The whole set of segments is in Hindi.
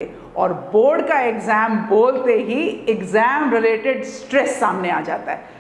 और बोर्ड का एग्जाम बोलते ही एग्जाम रिलेटेड स्ट्रेस सामने आ जाता है।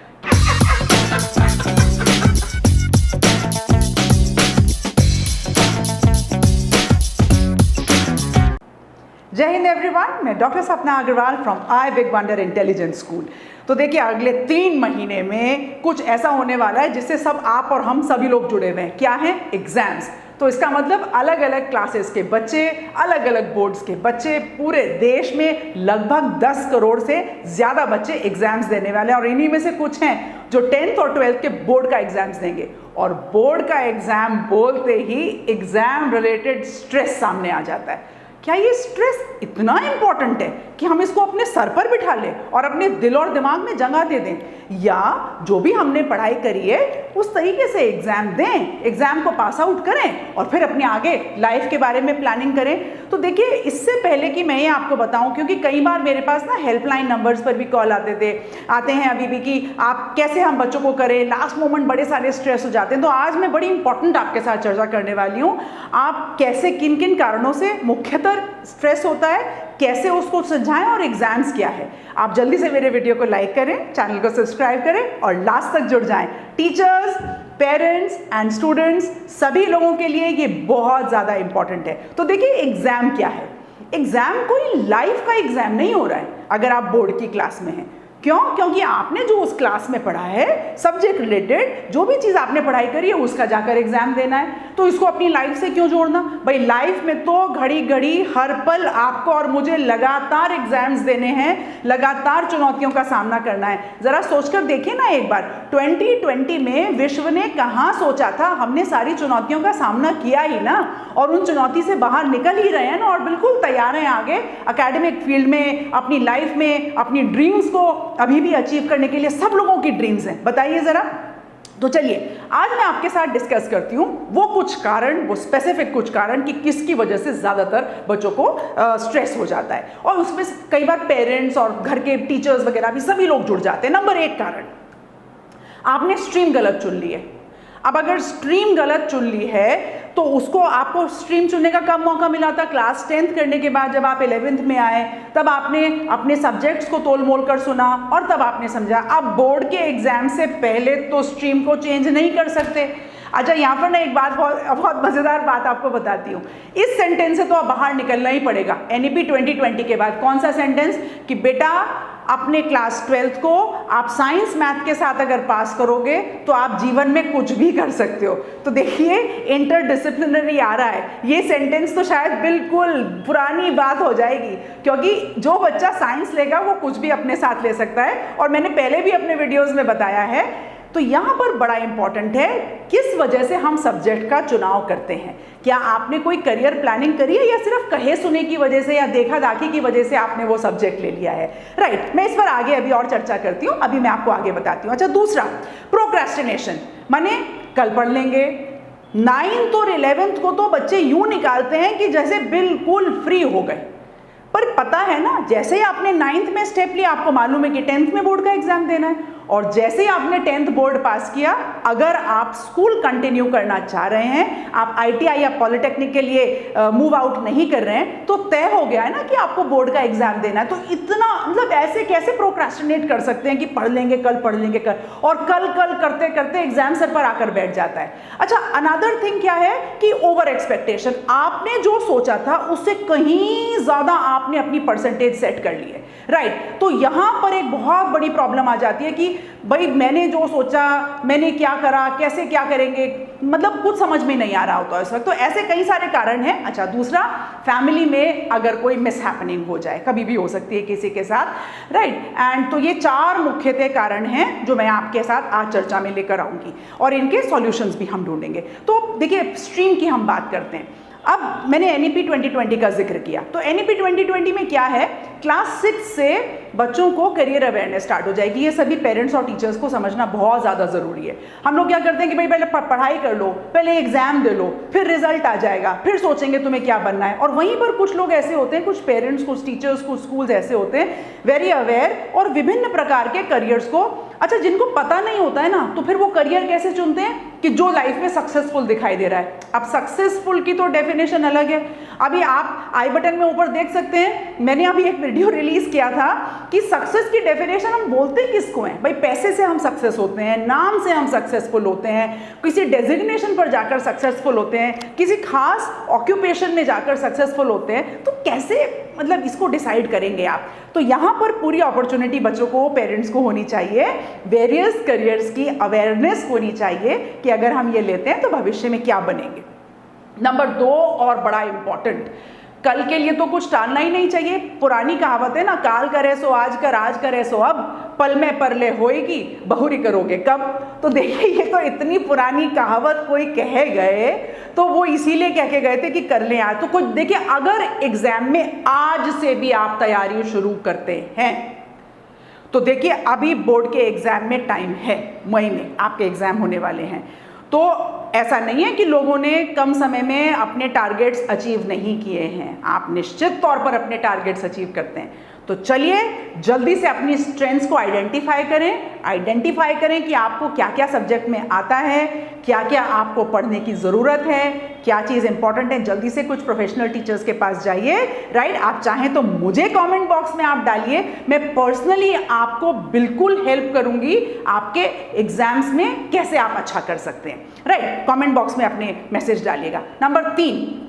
जय हिंद एवरीवन, मैं doctor Sapna Agrawal from I big wonder intelligence school. तो देखिए, अगले 3 महीने में कुछ ऐसा होने वाला है जिससे सब आप और हम सभी लोग जुड़े हुए हैं। क्या है? एग्जाम्स। तो इसका मतलब अलग अलग क्लासेस के बच्चे, अलग अलग बोर्ड्स के बच्चे, पूरे देश में लगभग 10 करोड़ से ज़्यादा बच्चे एग्जाम्स देने वाले हैं। और इन्हीं में से कुछ हैं जो 10th और 12th के बोर्ड का एग्जाम्स देंगे। और बोर्ड का एग्जाम बोलते ही एग्जाम रिलेटेड स्ट्रेस सामने आ जाता है। क्या ये स्ट्रेस इतना इंपॉर्टेंट है कि हम इसको अपने सर पर बिठा लें और अपने दिल और दिमाग में जगह दे दें, या जो भी हमने पढ़ाई करी है उस तरीके से एग्जाम दें, एग्जाम को पास आउट करें और फिर अपने आगे लाइफ के बारे में प्लानिंग करें। तो देखिए, इससे पहले कि मैं ये आपको बताऊं, क्योंकि कई बार मेरे पास ना हेल्पलाइन नंबर्स पर भी कॉल आते हैं अभी भी कि आप कैसे हम बच्चों को करें, लास्ट मोमेंट बड़े सारे स्ट्रेस हो जाते हैं। तो आज मैं बड़ी इंपॉर्टेंट आपके साथ चर्चा करने वाली हूँ, आप कैसे किन किन कारणों से मुख्यतः स्ट्रेस होता है, कैसे उसको सुलझाएं और एग्जाम्स क्या है। आप जल्दी से मेरे वीडियो को लाइक करें, चैनल को सब्सक्राइब करें और लास्ट तक जुड़ जाएं। टीचर्स, पेरेंट्स एंड स्टूडेंट्स, सभी लोगों के लिए ये बहुत ज़्यादा इंपॉर्टेंट है। तो देखिए, एग्जाम क्या है? एग्जाम कोई लाइफ का एग्जाम नहीं हो रहा है अगर आप बोर्ड की क्लास में हैं। क्यों? क्योंकि आपने जो उस क्लास में पढ़ा है, सब्जेक्ट रिलेटेड जो भी चीज़ आपने पढ़ाई करी है उसका जाकर एग्जाम देना है। तो इसको अपनी लाइफ से क्यों जोड़ना? भाई, लाइफ में तो घड़ी घड़ी हर पल आपको और मुझे लगातार एग्जाम्स देने हैं, लगातार चुनौतियों का सामना करना है। जरा सोचकर देखिए ना एक बार, 2020 में विश्व ने कहाँ सोचा था, हमने सारी चुनौतियों का सामना किया ही ना, और उन चुनौती से बाहर निकल ही रहे हैं ना, और बिल्कुल तैयार हैं आगे एकेडमिक फील्ड में, अपनी लाइफ में, अपनी ड्रीम्स को अभी भी अचीव करने के लिए। सब लोगों की ड्रीम्स हैं, बताइए जरा। तो चलिए, आज मैं आपके साथ डिस्कस करती हूँ वो कुछ कारण, वो स्पेसिफिक कुछ कारण कि किसकी वजह से ज़्यादातर बच्चों को स्ट्रेस हो जाता है, और उसमें कई बार पेरेंट्स और घर के टीचर्स वगैरह भी सभी लोग जुड़ जाते हैं। नंबर 1 कारण, आपने स्ट्रीम गलत चुन ली है। अब अगर स्ट्रीम गलत चुन ली है तो उसको, आपको स्ट्रीम चुनने का कब मौका मिला था? क्लास 10th करने के बाद, जब आप 11th में आए, तब आपने अपने सब्जेक्ट्स को तोल मोल कर सुना और तब आपने समझा। अब बोर्ड के एग्जाम से पहले तो स्ट्रीम को चेंज नहीं कर सकते। अच्छा, यहाँ पर ना एक बात, बहुत मज़ेदार बात आपको बताती हूँ। इस सेंटेंस से तो अब बाहर निकलना ही पड़ेगा NEP 2020 के बाद। कौन सा सेंटेंस? कि बेटा, अपने क्लास 12th को आप साइंस मैथ के साथ अगर पास करोगे तो आप जीवन में कुछ भी कर सकते हो। तो देखिए, इंटरडिसिप्लिनरी आ रहा है। ये सेंटेंस तो शायद बिल्कुल पुरानी बात हो जाएगी, क्योंकि जो बच्चा साइंस लेगा वो कुछ भी अपने साथ ले सकता है, और मैंने पहले भी अपने वीडियोज़ में बताया है। तो यहाँ पर बड़ा इंपॉर्टेंट है किस वजह से हम सब्जेक्ट का चुनाव करते हैं। क्या आपने कोई करियर प्लानिंग करी है, या सिर्फ कहे सुने की वजह से या देखा दाखी की वजह से आपने वो सब्जेक्ट ले लिया है? राइट, मैं इस पर आगे अभी और चर्चा करती हूँ, अभी मैं आपको आगे बताती हूँ। अच्छा, दूसरा, प्रोक्रेस्टिनेशन, माने कल पढ़ लेंगे। 9th और 11th को तो बच्चे यूं निकालते हैं कि जैसे बिल्कुल फ्री हो गए, पर पता है ना, जैसे ही आपने 9th में स्टेप लिया, आपको मालूम है कि 10th में बोर्ड का एग्जाम देना है, और जैसे ही आपने 10th बोर्ड पास किया, अगर आप स्कूल कंटिन्यू करना चाह रहे हैं, आप ITI या पॉलिटेक्निक के लिए मूव आउट नहीं कर रहे हैं, तो तय हो गया है ना कि आपको बोर्ड का एग्जाम देना है। तो इतना, मतलब ऐसे कैसे प्रोक्रेस्टिनेट कर सकते हैं कि पढ़ लेंगे कल, पढ़ लेंगे कल, और कल करते करते एग्जाम सर पर आकर बैठ जाता है। अच्छा, अनदर थिंग क्या है कि ओवर एक्सपेक्टेशन। आपने जो सोचा था उससे कहीं ज्यादा आपने अपनी परसेंटेज सेट कर ली है। राइट, तो यहां पर एक बहुत बड़ी प्रॉब्लम आ जाती है कि भाई, मैंने जो सोचा, मैंने क्या करा, कैसे क्या करेंगे, मतलब कुछ समझ में नहीं आ रहा होता इस वक्त। तो ऐसे कई सारे कारण हैं। अच्छा, दूसरा, फैमिली में अगर कोई मिसहैपनिंग हो जाए, कभी भी हो सकती है किसी के साथ। राइट, एंड तो ये 4 मुख्यतः कारण हैं जो मैं आपके साथ आज चर्चा में लेकर आऊंगी, और इनके सॉल्यूशंस भी हम ढूंढेंगे। तो देखिए, स्ट्रीम की हम बात करते हैं। अब मैंने NEP 2020 का जिक्र किया, तो NEP 2020 में क्या है, क्लास 6 से बच्चों को करियर अवेयरनेस स्टार्ट हो जाएगी। ये सभी पेरेंट्स और टीचर्स को समझना बहुत ज़्यादा ज़रूरी है। हम लोग क्या करते हैं कि भाई पहले पढ़ाई कर लो, पहले एग्जाम दे लो, फिर रिजल्ट आ जाएगा, फिर सोचेंगे तुम्हें क्या बनना है। और वहीं पर कुछ लोग ऐसे होते हैं, कुछ पेरेंट्स, कुछ टीचर्स, कुछ स्कूल्स ऐसे होते हैं वेरी अवेयर, और विभिन्न प्रकार के करियर्स को अच्छा, जिनको पता नहीं होता है ना, तो फिर वो करियर कैसे चुनते हैं कि जो लाइफ में सक्सेसफुल दिखाई दे रहा है। अब सक्सेसफुल की तो डेफिनेशन अलग है। अभी आप आई बटन में ऊपर देख सकते हैं, मैंने अभी एक वीडियो रिलीज किया था कि सक्सेस की डेफिनेशन हम बोलते किसको हैं भाई। पैसे से हम सक्सेस होते हैं, नाम से हम सक्सेसफुल होते हैं, किसी डेजिग्नेशन पर जाकर सक्सेसफुल होते हैं, किसी खास ऑक्यूपेशन में जाकर सक्सेसफुल होते हैं। तो कैसे मतलब इसको डिसाइड करेंगे आप? तो यहाँ पर पूरी अपॉर्चुनिटी बच्चों को, पेरेंट्स को होनी चाहिए, वेरियस करियर्स की अवेयरनेस होनी चाहिए कि अगर हम ये लेते हैं तो भविष्य में क्या बनेंगे। नंबर 2 और बड़ा इंपॉर्टेंट, कल के लिए तो कुछ टालना ही नहीं चाहिए। पुरानी कहावत है ना, काल करे सो आज कर, आज करे सो अब, पल में परले होएगी, बहुरी करोगे कब। तो देखिए, ये तो इतनी पुरानी कहावत कोई कहे गए तो वो इसीलिए कह के गए थे कि कर लें आज। तो कुछ देखिए, अगर एग्जाम में आज से भी आप तैयारी शुरू करते हैं तो देखिए, अभी बोर्ड के एग्जाम में टाइम है, मई में आपके एग्जाम होने वाले हैं। तो ऐसा नहीं है कि लोगों ने कम समय में अपने टारगेट्स अचीव नहीं किए हैं, आप निश्चित तौर पर अपने टारगेट्स अचीव करते हैं। तो चलिए जल्दी से अपनी स्ट्रेंथ्स को आइडेंटिफाई करें कि आपको क्या क्या सब्जेक्ट में आता है, क्या क्या आपको पढ़ने की ज़रूरत है, क्या चीज़ इंपॉर्टेंट है। जल्दी से कुछ प्रोफेशनल टीचर्स के पास जाइए, राइट। आप चाहें तो मुझे कमेंट बॉक्स में आप डालिए, मैं पर्सनली आपको बिल्कुल हेल्प करूंगी आपके एग्जाम्स में कैसे आप अच्छा कर सकते हैं, राइट। कमेंट बॉक्स में अपने मैसेज डालिएगा। Number 3,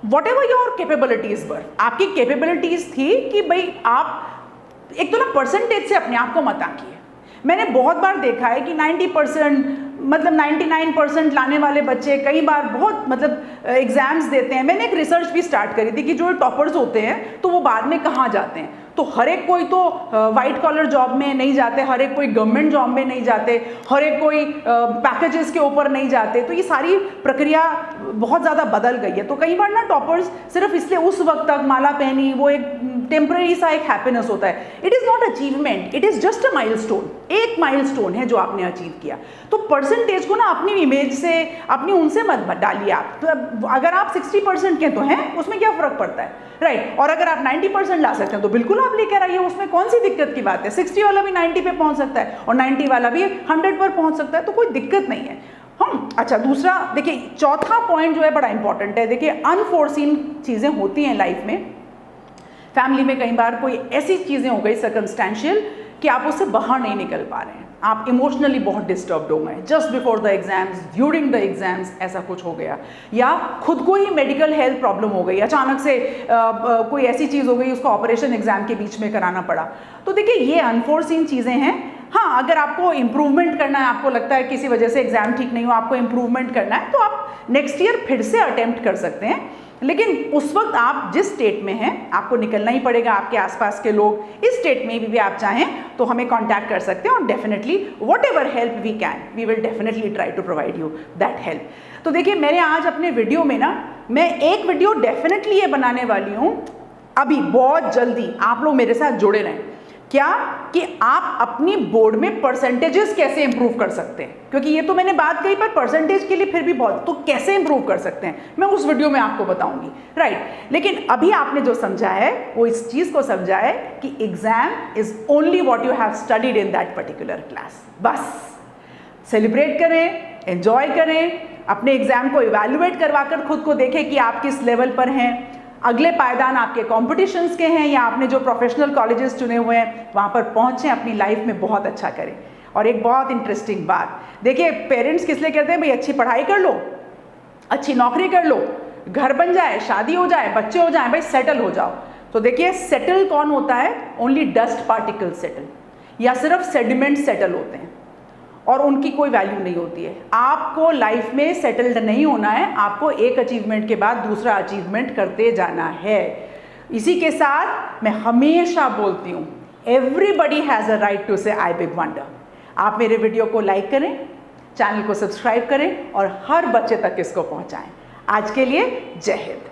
whatever your capabilities were, आपकी केपेबिलिटीज थी कि भाई आप एक तो ना परसेंटेज से अपने आप को मत आंकिए। मैंने बहुत बार देखा है कि 90% मतलब 99% लाने वाले बच्चे कई बार बहुत मतलब एग्जाम्स देते हैं। मैंने एक रिसर्च भी स्टार्ट करी थी कि जो टॉपर्स होते हैं तो वो बाद में कहाँ जाते हैं। तो हर एक कोई तो वाइट कॉलर जॉब में नहीं जाते, हर एक कोई गवर्नमेंट जॉब में नहीं जाते, हर एक कोई पैकेजेस के ऊपर नहीं जाते। तो ये सारी प्रक्रिया बहुत ज़्यादा बदल गई है। तो कई बार ना टॉपर्स सिर्फ इसलिए उस वक्त तक माला पहनी, वो एक टेम्पररी सा एक हैप्पीनेस होता है। It is not achievement, it is just a milestone, एक माइलस्टोन है जो आपने अचीव किया। तो परसेंटेज को ना अपनी इमेज से, अपनी उनसे मत डालिए आप। तो अगर आप 60% के तो हैं, उसमें क्या फ़र्क पड़ता है, राइट। और अगर आप 90% ला सकते हैं तो बिल्कुल आप लेकर आइए, उसमें कौन सी दिक्कत की बात है। 60 वाला भी 90 पे पहुंच सकता है और 90 वाला भी 100 पर पहुंच सकता है, तो कोई दिक्कत नहीं है। अच्छा, दूसरा देखिए, चौथा पॉइंट जो है बड़ा इंपॉर्टेंट है। देखिए, अनफोर्सीन चीज़ें होती हैं लाइफ में, फैमिली में कई बार कोई ऐसी चीज़ें हो गई सर्कमस्टेंशियल कि आप उससे बाहर नहीं निकल पा रहे हैं, आप इमोशनली बहुत डिस्टर्ब्ड हो गए, just before the exams, during the exams ऐसा कुछ हो गया, या खुद को ही मेडिकल हेल्थ प्रॉब्लम हो गई, अचानक से कोई ऐसी चीज़ हो गई, उसको ऑपरेशन एग्जाम के बीच में कराना पड़ा। तो देखिए, ये अनफोर्सीन चीज़ें हैं। हाँ, अगर आपको इम्प्रूवमेंट करना है, आपको लगता है किसी वजह से एग्जाम ठीक नहीं हो, आपको इम्प्रूवमेंट करना है, तो आप नेक्स्ट ईयर फिर से अटेम्प्ट कर सकते हैं। लेकिन उस वक्त आप जिस स्टेट में हैं, आपको निकलना ही पड़ेगा। आपके आसपास के लोग इस स्टेट में भी आप चाहें तो हमें कांटेक्ट कर सकते हैं, और definitely whatever help we can, we will definitely try to provide you that help. तो देखिए, मैंने आज अपने वीडियो में ना, मैं एक वीडियो डेफिनेटली ये बनाने वाली हूँ अभी बहुत जल्दी। आप लोग मेरे साथ जुड़े रहें। क्या कि आप अपनी बोर्ड में परसेंटेजेस कैसे इंप्रूव कर सकते हैं, क्योंकि ये तो मैंने बात कही, पर परसेंटेज के लिए फिर भी बहुत, तो कैसे इंप्रूव कर सकते हैं मैं उस वीडियो में आपको बताऊंगी, राइट। लेकिन अभी आपने जो समझा है वो इस चीज को समझा है कि exam is only what you have studied in that particular class. बस सेलिब्रेट करें, एंजॉय करें, अपने एग्जाम को इवैल्यूएट करवाकर खुद को देखें कि आप किस लेवल पर हैं। अगले पायदान आपके कॉम्पिटिशन्स के हैं, या आपने जो प्रोफेशनल कॉलेजेस चुने हुए हैं वहाँ पर पहुँचें, अपनी लाइफ में बहुत अच्छा करें। और एक बहुत इंटरेस्टिंग बात, देखिए, पेरेंट्स किस लिए कहते हैं भाई अच्छी पढ़ाई कर लो, अच्छी नौकरी कर लो, घर बन जाए, शादी हो जाए, बच्चे हो जाए, भाई सेटल हो जाओ। तो देखिए, सेटल कौन होता है? ओनली डस्ट पार्टिकल सेटल, या सिर्फ सेडिमेंट सेटल होते हैं, और उनकी कोई वैल्यू नहीं होती है। आपको लाइफ में सेटल्ड नहीं होना है, आपको एक अचीवमेंट के बाद दूसरा अचीवमेंट करते जाना है। इसी के साथ मैं हमेशा बोलती हूँ, everybody has a right to say I big wonder. आप मेरे वीडियो को लाइक करें, चैनल को सब्सक्राइब करें और हर बच्चे तक इसको पहुँचाएं। आज के लिए जय हिंद।